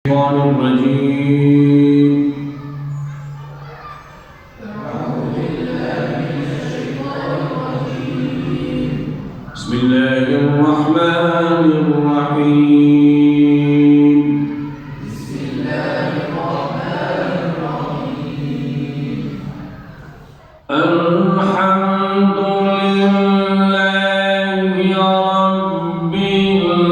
الشيطان الرجيم. بسم الله الرحمن الرحيم. الحمد لله رب العالمين.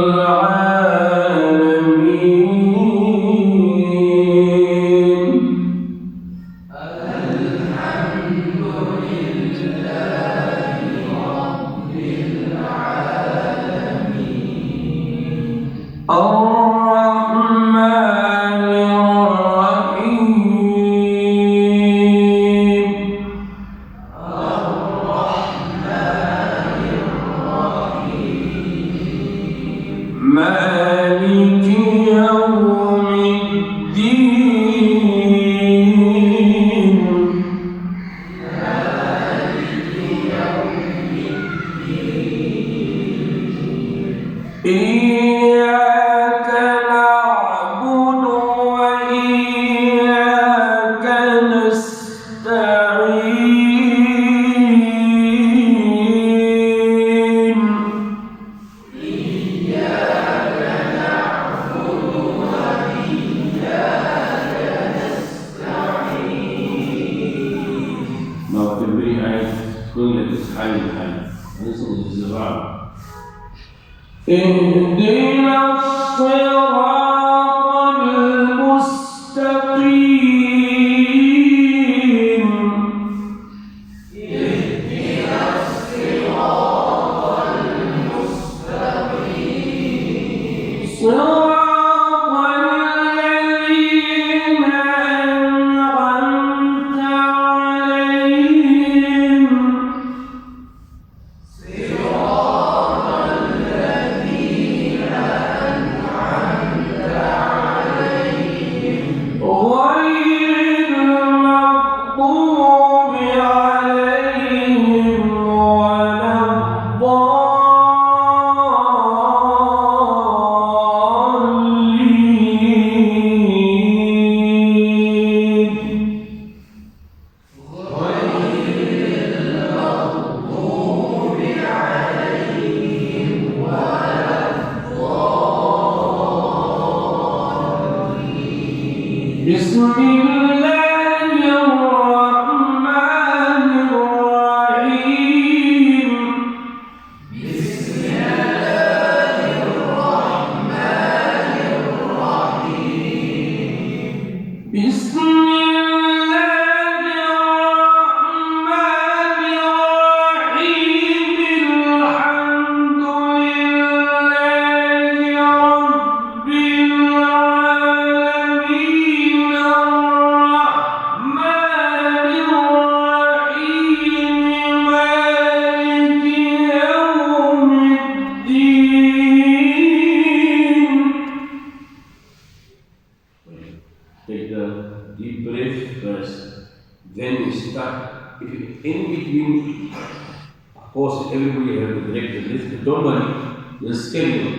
الرحمن الرحيم. مالك يوم الدين. إياك نعبد وإياك نستعين. Now the very eyes going at this high and high. Listen to this around. اهدنا الصراط المستقيم. صراط الذين أنعمت عليهم غير المغضوب عليهم ولا الضالين. بسم الله الرحمن الرحيم. بسم الله الرحمن الرحيم. الحمد لله رب العالمين. الرحمن الرحيم. مالك يوم الدين. Take the deep breath first, then you start. If you in between, of course, everybody has to break the list, but don't worry, you'll schedule.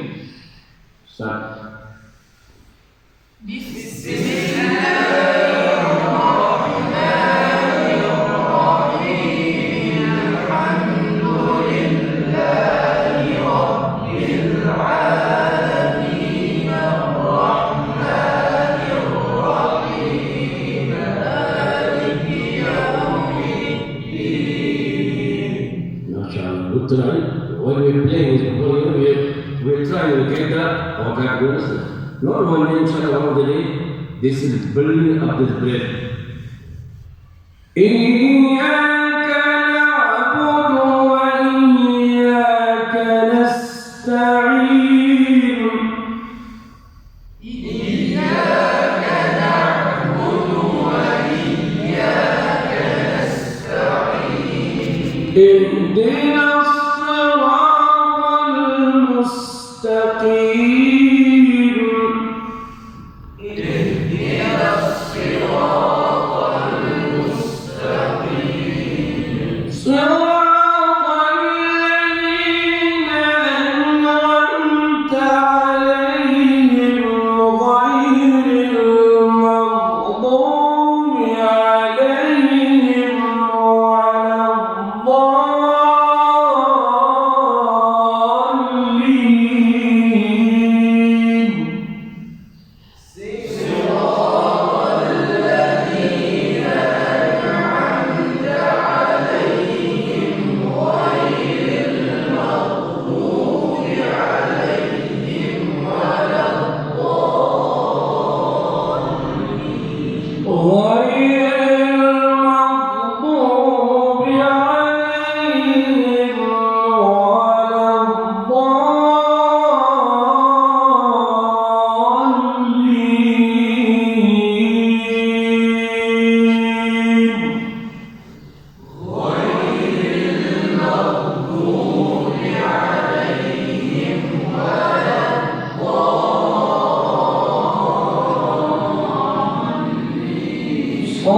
Start. MashaAllah, good tonight. When we're playing, we'll try to get that vocabulary. Not one day, inshallah, one of the day, this is building up this breath. إياك نعبد وإياك نستعين. اهدنا الصراط المستقيم. اهدنا الصراط المستقيم.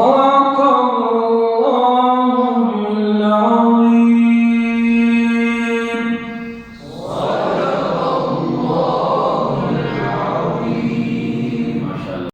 How long